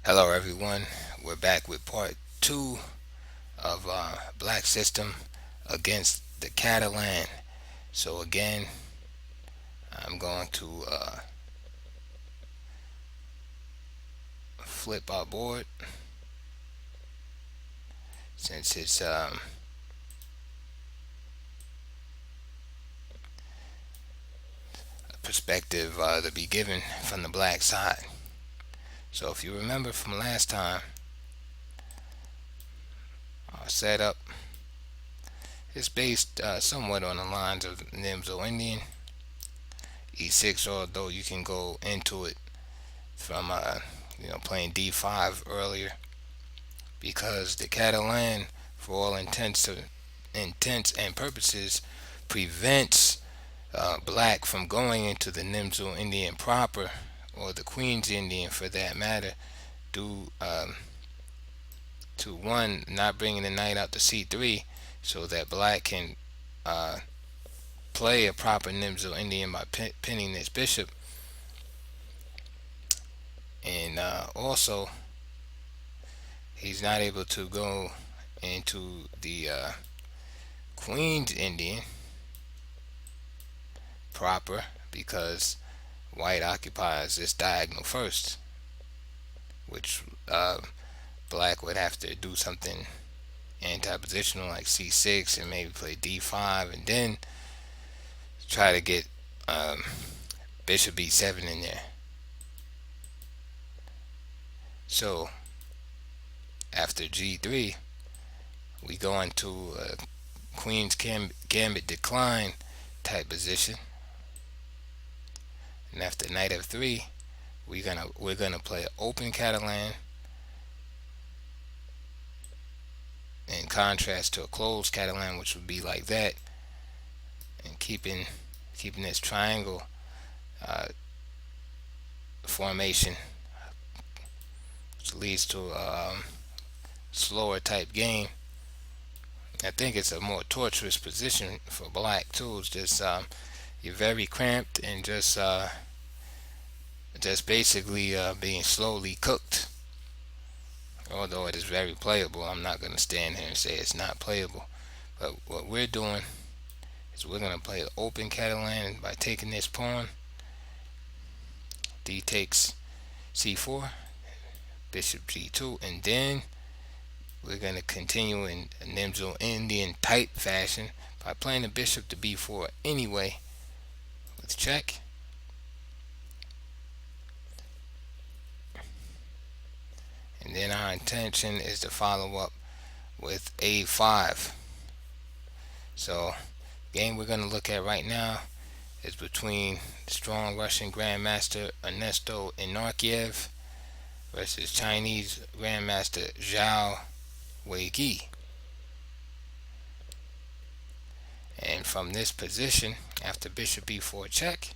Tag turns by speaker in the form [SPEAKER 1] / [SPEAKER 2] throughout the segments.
[SPEAKER 1] Hello, everyone. We're back with part two of Black System against the Catalan. So again, I'm going to flip our board since it's a perspective to be given from the black side. So if you remember from last time, our setup is based somewhat on the lines of Nimzo-Indian E6, although you can go into it from playing D5 earlier, because the Catalan, for all intents and purposes, prevents black from going into the Nimzo Indian proper, or the Queen's Indian for that matter, due to one, not bringing the knight out to C3, so that black can uh, play a proper Nimzo Indian by pinning this bishop, and also he's not able to go into the Queen's Indian proper because white occupies this diagonal first, which black would have to do something anti-positional like c6 and maybe play d5 and then try to get bishop b7 in there. So after g3, we go into a queen's gambit decline type position, and after knight f3, we're gonna play an open Catalan in contrast to a closed Catalan, which would be like that, and keeping this triangle formation, which leads to a slower type game. I think it's a more torturous position for black too. It's just you're very cramped and just basically being slowly cooked. Although it is very playable, I'm not going to stand here and say it's not playable. But what we're doing is we're going to play the open Catalan by taking this pawn. D takes c4, bishop g2, and then we're going to continue in a Nimzo Indian type fashion by playing the bishop to b4 anyway with check. And then our intention is to follow up with a5. So the game we're going to look at right now is between strong Russian Grandmaster Ernesto Inarkiev versus Chinese Grandmaster Zhao Wei Yi. And from this position, after bishop b4 check,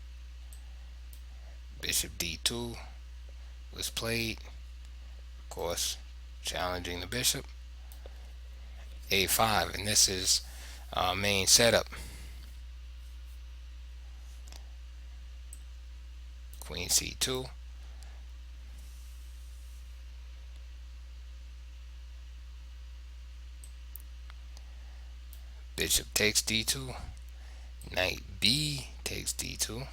[SPEAKER 1] bishop d2 was played, of course challenging the bishop, a5, and this is our main setup. Queen c2, bishop takes d2, knight b takes d2,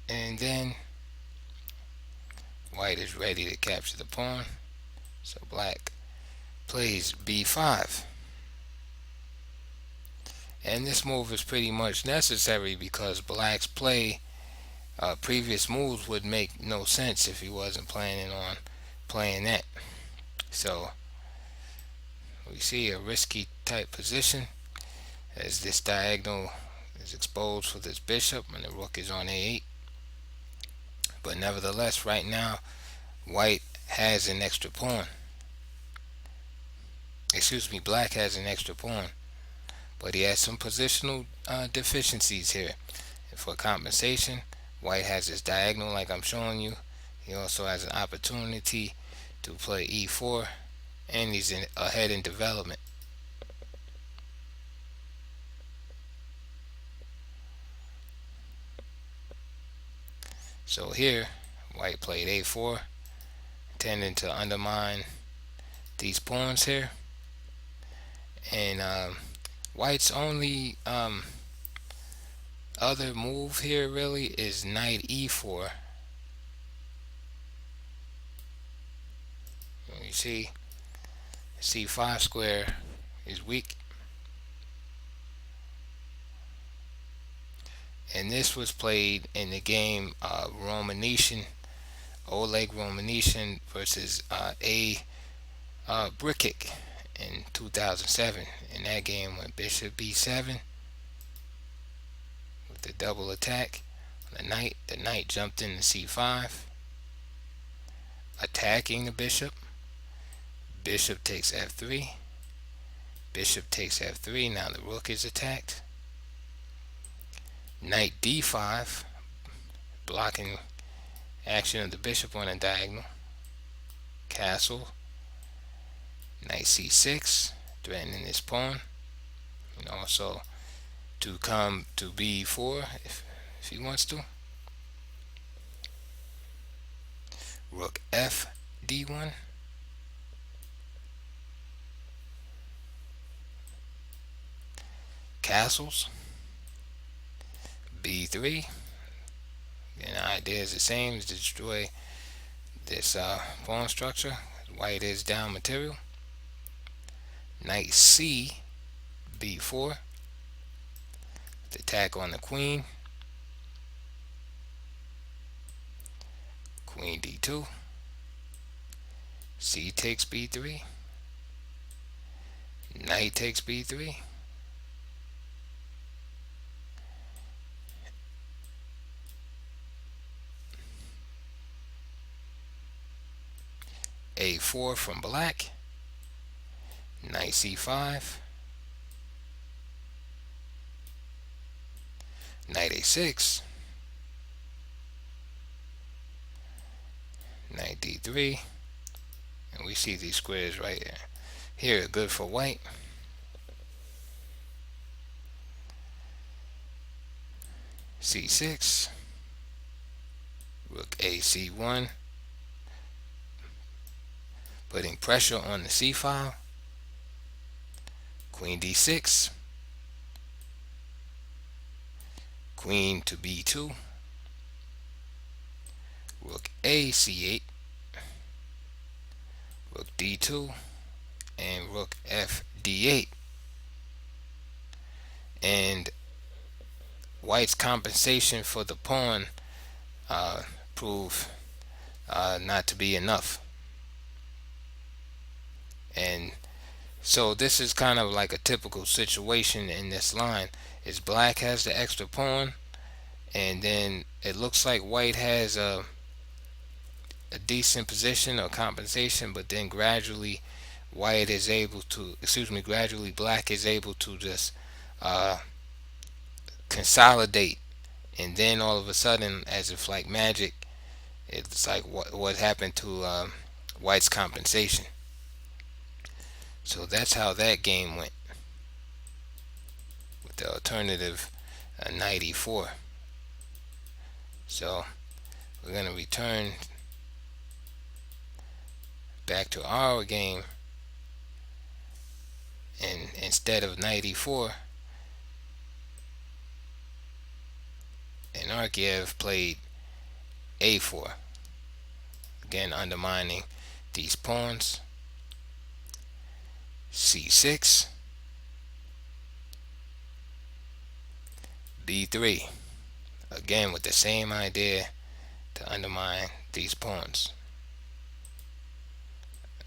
[SPEAKER 1] and then white is ready to capture the pawn, so black plays b5. And this move is pretty much necessary because black's previous moves would make no sense if he wasn't planning on playing that. So we see a risky type position as this diagonal is exposed for this bishop and the rook is on a8. But nevertheless, right now, white has an extra pawn. Excuse me, black has an extra pawn. But he has some positional deficiencies here. And for compensation, white has his diagonal like I'm showing you. He also has an opportunity to play e4, and he's ahead in development. So here White played a4, intending to undermine these pawns here. And White's only other move here really is knight e4. You see, c5 square is weak. And this was played in the game Romanician, Oleg Romanician versus A Brickic in 2007. In that game, went bishop b7 with the double attack on the knight. The knight jumped into c5, attacking the bishop. Bishop takes f3. Bishop takes f3. Now the rook is attacked. Knight d5, blocking action of the bishop on a diagonal. Castle. Knight c6, threatening this pawn. And also to come to b4 if he wants to. Rook f d1. Castles. b3. And the idea is the same, is to destroy this pawn structure. White is down material. Knight c b4. The attack on the queen. Queen d2. C takes b3. Knight takes b3. a4 from black. Knight c5. Knight a6. Knight d3. And we see these squares right here are good for white. c6. Rook a c1. Putting pressure on the c file. Queen d6. Queen to b2. Rook a c8. Rook d2. And rook f d8. And white's compensation for the pawn proved not to be enough. And so this is kind of like a typical situation in this line. Is black has the extra pawn, and then it looks like white has a decent position or compensation, but then gradually white is able to, gradually black is able to just consolidate, and then all of a sudden, as if like magic, it's like what happened to white's compensation. So that's how that game went with the alternative knight e4. So we're going to return back to our game, and instead of knight e4, and Aronian played a4, again undermining these pawns. c6, b3, again with the same idea to undermine these pawns.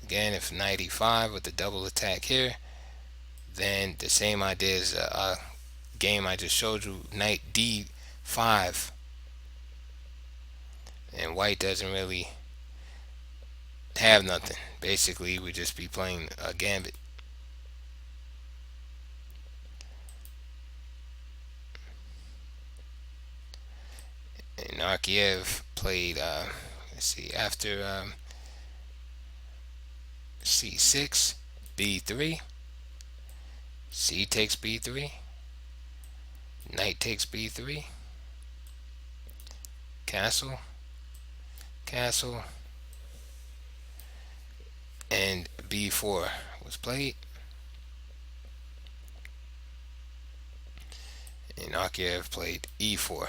[SPEAKER 1] Again, if knight e5 with the double attack here, then the same idea as a game I just showed you, knight d5, and white doesn't really have nothing. Basically, we just be playing a gambit. And Aronian played, let's see, after c6, b3, c takes b3, knight takes b3, castle, castle, and b4 was played. And Akiev played e4.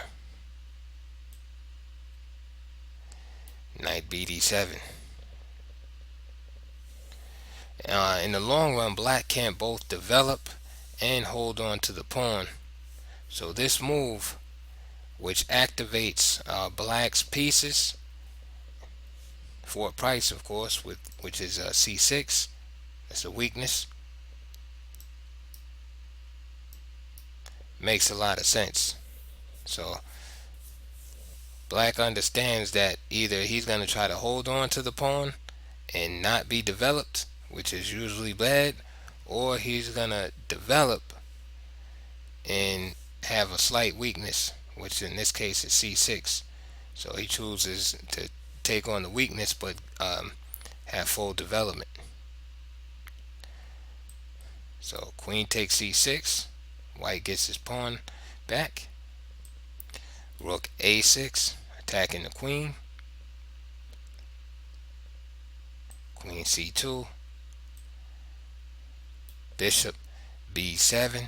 [SPEAKER 1] Knight bd7. In the long run, black can't both develop and hold on to the pawn. So this move, which activates black's pieces for a price, of course, which is c6. That's a weakness. Makes a lot of sense. So black understands that either he's going to try to hold on to the pawn and not be developed, which is usually bad, or he's going to develop and have a slight weakness, which in this case is c6. So he chooses to take on the weakness but have full development. So queen takes c6. White gets his pawn back. Rook a6, attacking the queen. Queen c2. Bishop b7.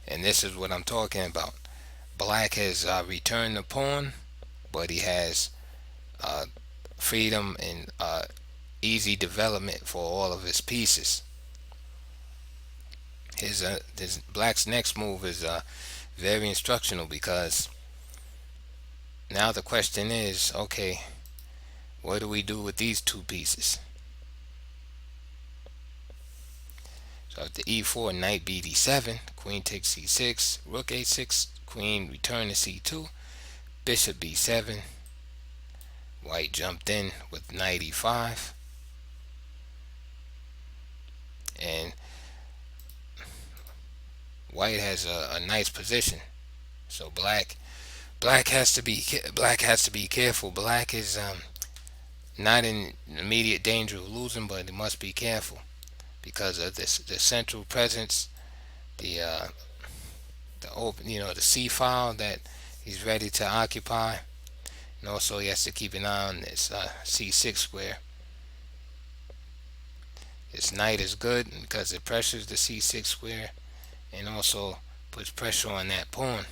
[SPEAKER 1] And this is what I'm talking about. Black has returned the pawn, but he has freedom and easy development for all of his pieces. His black's next move is very instructional, because now the question is, okay, what do we do with these two pieces? So after e4, knight bd7, queen takes c6, rook a6, queen return to c2, bishop b7. White jumped in with knight e5, and white has a nice position. So black has to be careful. Black is not in immediate danger of losing, but it must be careful because of this the central presence, the open, the C file that he's ready to occupy, and also he has to keep an eye on this C6 square. This knight is good because it pressures the C6 square and also puts pressure on that pawn.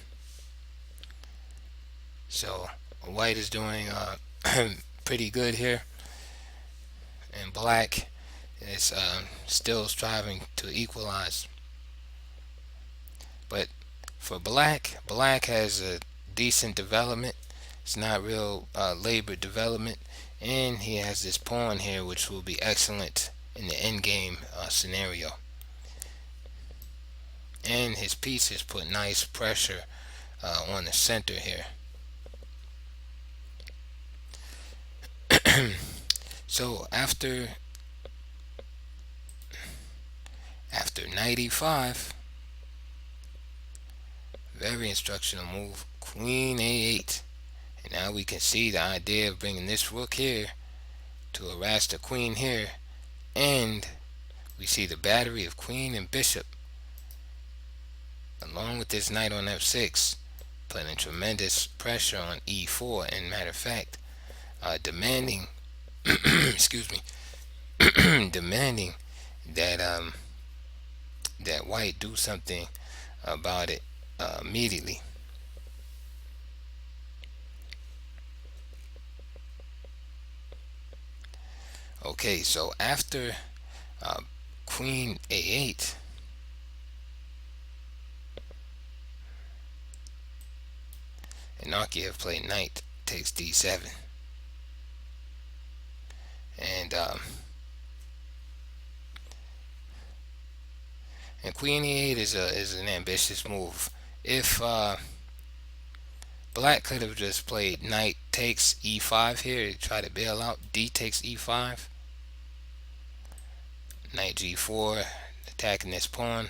[SPEAKER 1] So white is doing pretty good here, and black is still striving to equalize. But for black has a decent development. It's not real labored development, and he has this pawn here which will be excellent in the endgame scenario. And his pieces put nice pressure on the center here. So after knight e5, very instructional move, queen a8. And now we can see the idea of bringing this rook here to harass the queen here, and we see the battery of queen and bishop along with this knight on f6 putting tremendous pressure on e4, and matter of fact demanding excuse me demanding that that white do something about it immediately. Okay, so after queen a8, Anarchy have played knight takes d7, and queen e8 is an ambitious move. If black could have just played knight takes e5 here to try to bail out, d takes e5, knight g4 attacking this pawn,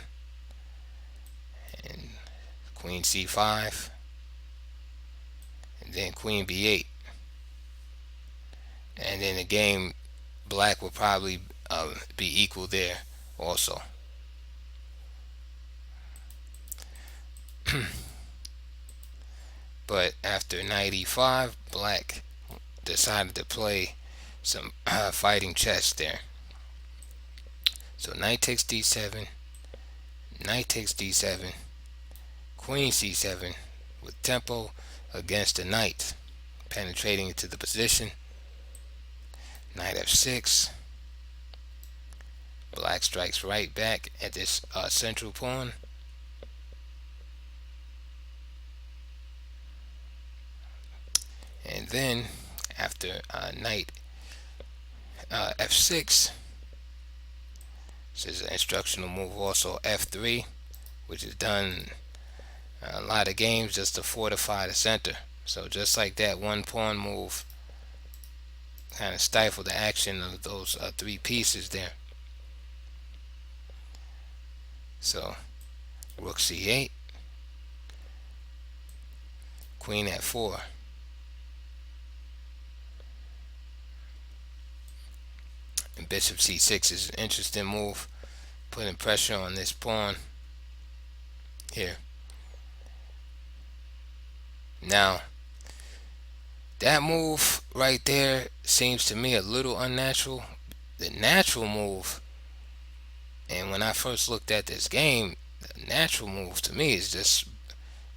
[SPEAKER 1] and queen c5, and then queen b8, and then the game black will probably be equal there also. But after knight e5, black decided to play some fighting chess there. So knight takes d7, knight takes d7, queen c7 with tempo against the knight, penetrating into the position. Knight f6. Black strikes right back at this central pawn. And then after knight f6, this is an instructional move also, f3, which is done a lot of games just to fortify the center. So just like that one pawn move kind of stifled the action of those three pieces there. So rook c8, queen f4. And bishop c6 is an interesting move, putting pressure on this pawn here. Now, that move right there seems to me a little unnatural. The natural move, and when I first looked at this game, the natural move to me is just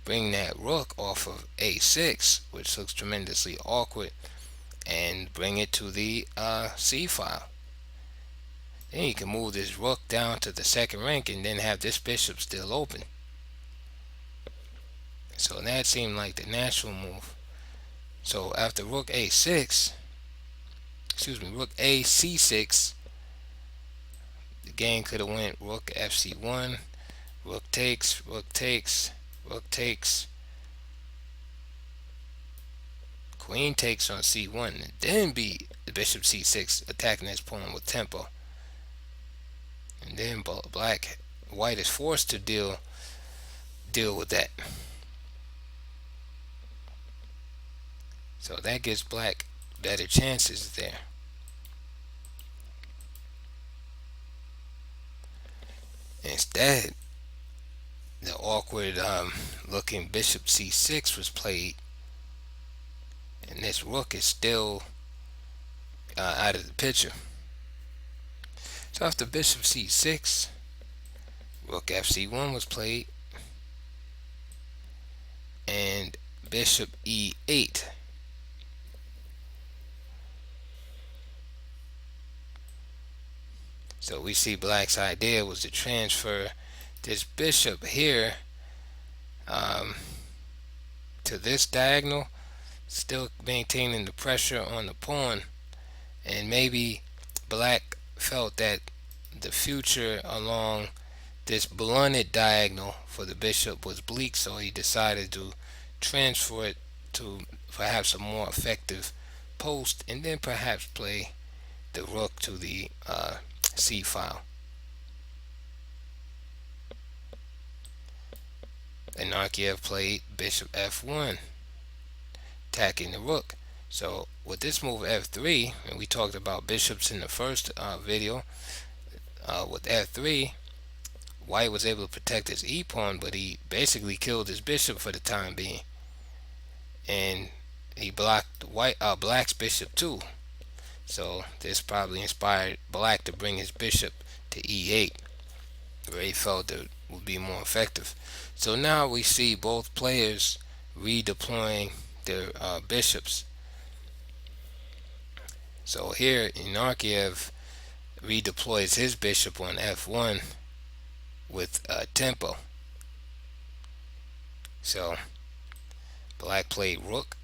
[SPEAKER 1] bring that rook off of a6, which looks tremendously awkward, and bring it to the c file. Then you can move this rook down to the second rank and then have this bishop still open. So that seemed like the natural move. So after rook a6, rook a c6, the game could have went rook fc1, rook takes, rook takes, rook takes, queen takes on c1, and then be the bishop c6 attacking this pawn with tempo. And then white is forced to deal with that. So that gives black better chances there. Instead, the awkward looking bishop c6 was played, and this rook is still out of the picture. So after bishop c6, rook fc1 was played, and bishop e8. So we see black's idea was to transfer this bishop here to this diagonal, still maintaining the pressure on the pawn. And maybe black felt that the future along this blunted diagonal for the bishop was bleak, so he decided to transfer it to perhaps a more effective post, and then perhaps play the rook to the c file. Anarchiev played bishop f1, attacking the rook. So with this move f3, and we talked about bishops in the first video, with f3, white was able to protect his e-pawn, but he basically killed his bishop for the time being, and he blocked black's bishop too. So this probably inspired black to bring his bishop to e8, where he felt it would be more effective. So now we see both players redeploying their bishops. So here Anarchiev redeploys his bishop on f1 with tempo. So black played rook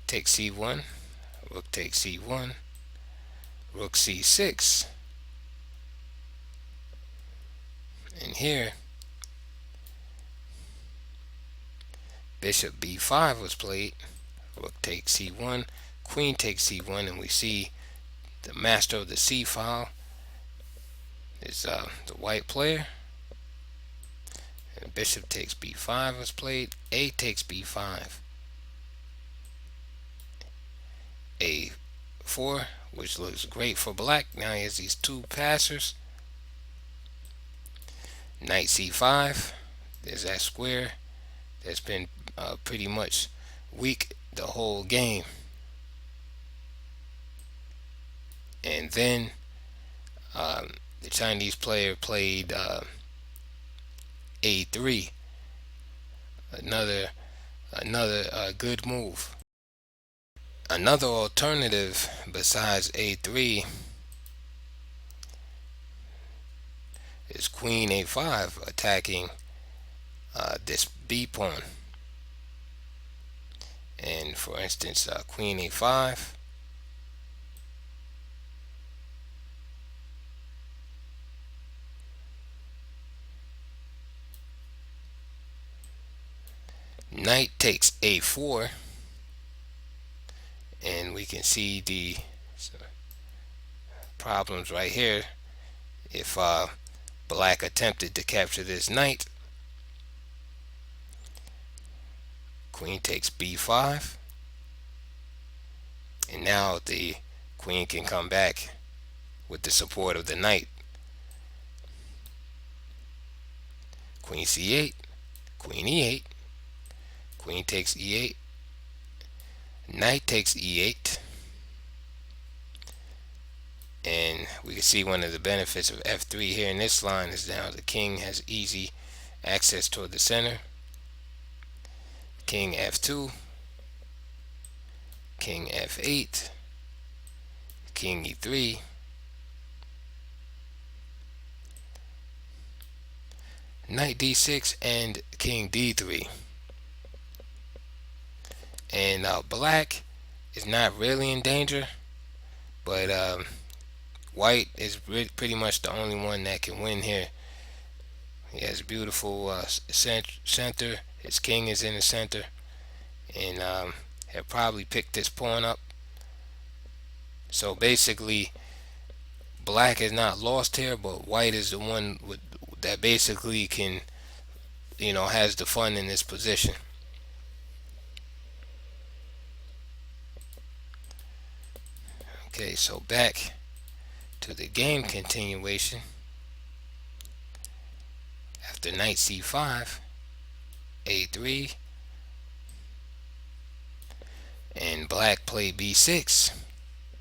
[SPEAKER 1] takes c1, rook takes c1, rook c6, and here bishop b5 was played, rook takes c1, queen takes c1, and we see the master of the c file is the white player. And bishop takes b5 was played, a takes b5, a4, which looks great for black. Now he has these two passers. Knight c5, there's that square, that's been pretty much weak the whole game. And then the Chinese player played a3, another good move. Another alternative besides a3 is queen a5, attacking this b pawn. And for instance, queen a5, knight takes a4, and we can see the problems right here. If black attempted to capture this knight, queen takes b5, and now the queen can come back with the support of the knight. Queen c8, queen e8, queen takes e8, knight takes e8, and we can see one of the benefits of f3 here in this line is now the king has easy access toward the center. King f2, king f8, king e3, knight d6, and king d3. And black is not really in danger, but white is pretty much the only one that can win here. He has a beautiful center. His king is in the center, and have probably picked this pawn up. So basically, black is not lost here, but white is the one that basically can, has the fun in this position. Okay, so back to the game continuation. After knight c5, a3, and black played b6.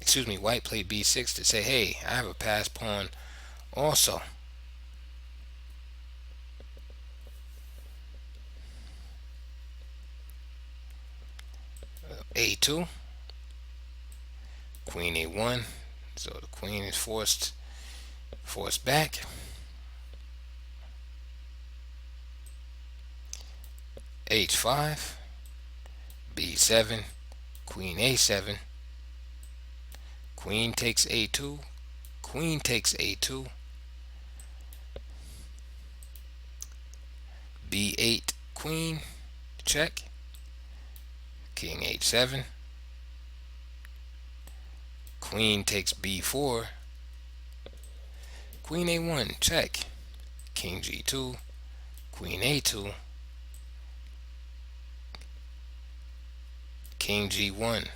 [SPEAKER 1] Excuse me, white played b6 to say, hey, I have a passed pawn also. A2, queen a1, so the queen is forced back. H5, b7, queen a7, queen takes a2, queen takes a2, b8, queen, check, king h7, queen takes b4, queen a1, check, king g2, queen a2, king g1.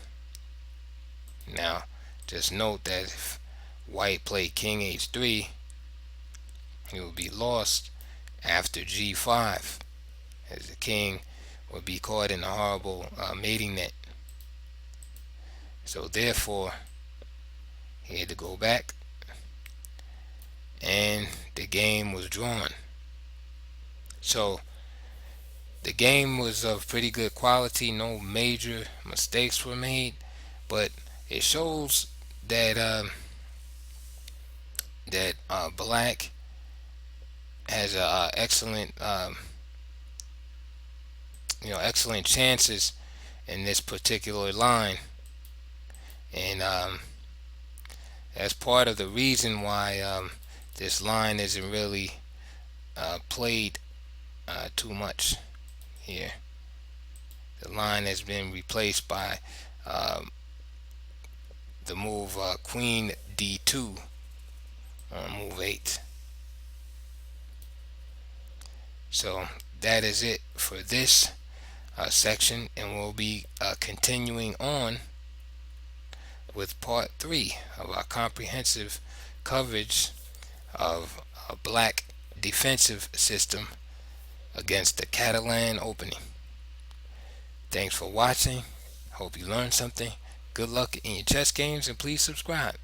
[SPEAKER 1] Now just note that if white played king h3, he would be lost after g5, as the king would be caught in a horrible mating net. So therefore he had to go back, and the game was drawn. So the game was of pretty good quality. No major mistakes were made, but it shows that black has excellent excellent chances in this particular line, and that's part of the reason why this line isn't really played too much here. The line has been replaced by the move queen d2 on move 8. So that is it for this section, and we'll be continuing on with part 3 of our comprehensive coverage of a black defensive system against the Catalan Opening. Thanks for watching. Hope you learned something. Good luck in your chess games and please subscribe.